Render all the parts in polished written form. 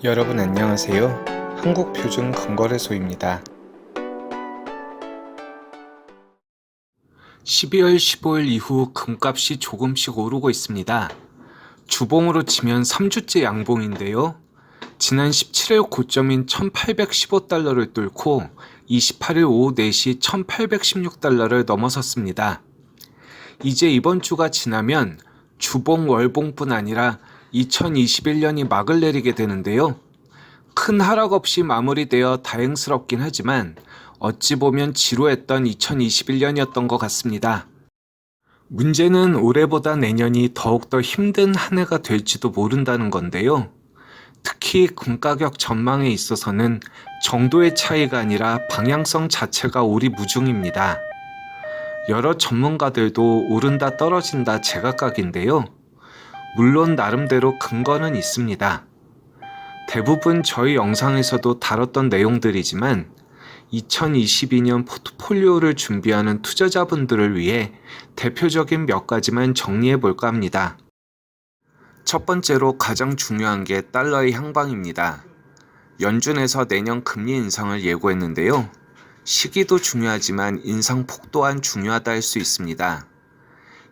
여러분 안녕하세요. 한국표준금거래소입니다. 12월 15일 이후 금값이 조금씩 오르고 있습니다. 주봉으로 치면 3주째 양봉인데요. 지난 17일 고점인 1815달러를 뚫고 28일 오후 4시 1816달러를 넘어섰습니다. 이제 이번 주가 지나면 주봉 월봉뿐 아니라 2021년이 막을 내리게 되는데요. 큰 하락 없이 마무리되어 다행스럽긴 하지만 어찌 보면 지루했던 2021년이었던 것 같습니다. 문제는 올해보다 내년이 더욱더 힘든 한 해가 될지도 모른다는 건데요. 특히 금가격 전망에 있어서는 정도의 차이가 아니라 방향성 자체가 오리무중입니다. 여러 전문가들도 오른다 떨어진다 제각각인데요. 물론 나름대로 근거는 있습니다. 대부분 저희 영상에서도 다뤘던 내용들이지만 2022년 포트폴리오를 준비하는 투자자분들을 위해 대표적인 몇 가지만 정리해 볼까 합니다. 첫 번째로 가장 중요한 게 달러의 향방입니다. 연준에서 내년 금리 인상을 예고했는데요. 시기도 중요하지만 인상폭 또한 중요하다 할 수 있습니다.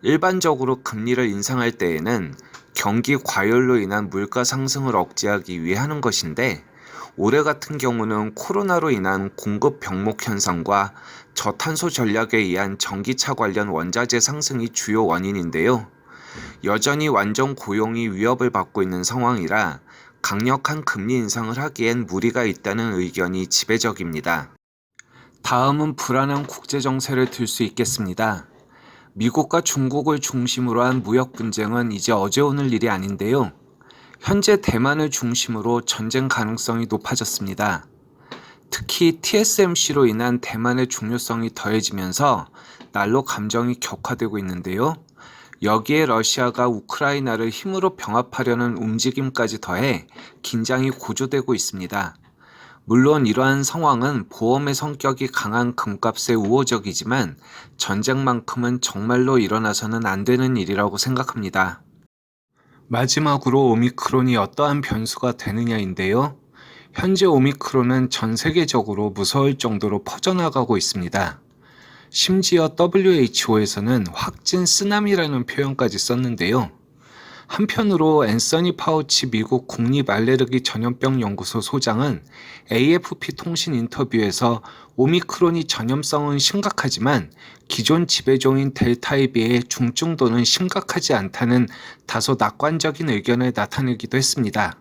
일반적으로 금리를 인상할 때에는 경기 과열로 인한 물가 상승을 억제하기 위해 하는 것인데 올해 같은 경우는 코로나로 인한 공급 병목 현상과 저탄소 전략에 의한 전기차 관련 원자재 상승이 주요 원인인데요. 여전히 완전 고용이 위협을 받고 있는 상황이라 강력한 금리 인상을 하기엔 무리가 있다는 의견이 지배적입니다. 다음은 불안한 국제 정세를 들 수 있겠습니다. 미국과 중국을 중심으로 한 무역 분쟁은 이제 어제 오늘 일이 아닌데요. 현재 대만을 중심으로 전쟁 가능성이 높아졌습니다. 특히 TSMC로 인한 대만의 중요성이 더해지면서 날로 감정이 격화되고 있는데요. 여기에 러시아가 우크라이나를 힘으로 병합하려는 움직임까지 더해 긴장이 고조되고 있습니다. 물론 이러한 상황은 보험의 성격이 강한 금값에 우호적이지만 전쟁만큼은 정말로 일어나서는 안 되는 일이라고 생각합니다. 마지막으로 오미크론이 어떠한 변수가 되느냐인데요. 현재 오미크론은 전 세계적으로 무서울 정도로 퍼져나가고 있습니다. 심지어 WHO에서는 확진 쓰나미라는 표현까지 썼는데요. 한편으로 앤서니 파우치 미국 국립알레르기 전염병 연구소 소장은 AFP 통신 인터뷰에서 오미크론이 전염성은 심각하지만 기존 지배종인 델타에 비해 중증도는 심각하지 않다는 다소 낙관적인 의견을 나타내기도 했습니다.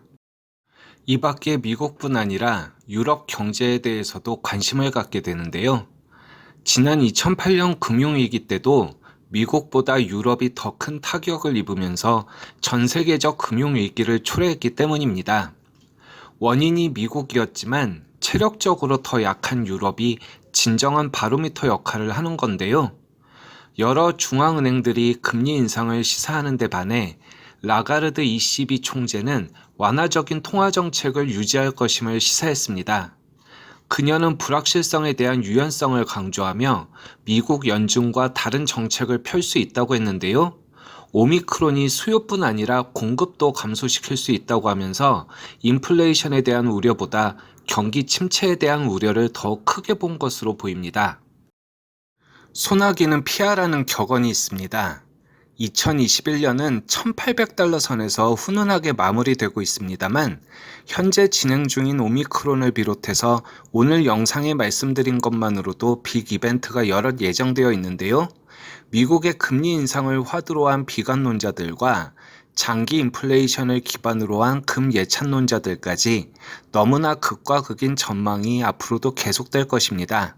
이 밖에 미국뿐 아니라 유럽 경제에 대해서도 관심을 갖게 되는데요. 지난 2008년 금융위기 때도 미국보다 유럽이 더 큰 타격을 입으면서 전 세계적 금융위기를 초래했기 때문입니다. 원인이 미국이었지만 체력적으로 더 약한 유럽이 진정한 바로미터 역할을 하는 건데요. 여러 중앙은행들이 금리 인상을 시사하는 데 반해 라가르드 ECB 총재는 완화적인 통화정책을 유지할 것임을 시사했습니다. 그녀는 불확실성에 대한 유연성을 강조하며 미국 연준과 다른 정책을 펼 수 있다고 했는데요. 오미크론이 수요뿐 아니라 공급도 감소시킬 수 있다고 하면서 인플레이션에 대한 우려보다 경기 침체에 대한 우려를 더 크게 본 것으로 보입니다. 소나기는 피하라는 격언이 있습니다. 2021년은 1800달러 선에서 훈훈하게 마무리되고 있습니다만 현재 진행 중인 오미크론을 비롯해서 오늘 영상에 말씀드린 것만으로도 빅 이벤트가 여럿 예정되어 있는데요. 미국의 금리 인상을 화두로 한 비관론자들과 장기 인플레이션을 기반으로 한 금 예찬론자들까지 너무나 극과 극인 전망이 앞으로도 계속될 것입니다.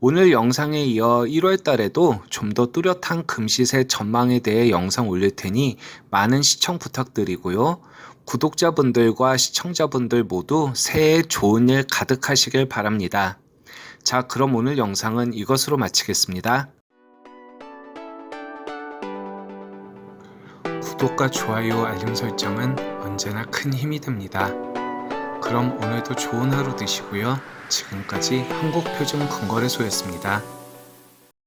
오늘 영상에 이어 1월 달에도 좀 더 뚜렷한 금시세 전망에 대해 영상 올릴 테니 많은 시청 부탁드리고요. 구독자분들과 시청자분들 모두 새해 좋은 일 가득하시길 바랍니다. 자, 그럼 오늘 영상은 이것으로 마치겠습니다. 구독과 좋아요, 알림 설정은 언제나 큰 힘이 됩니다. 그럼 오늘도 좋은 하루 되시고요. 지금까지 한국표준금거래소였습니다.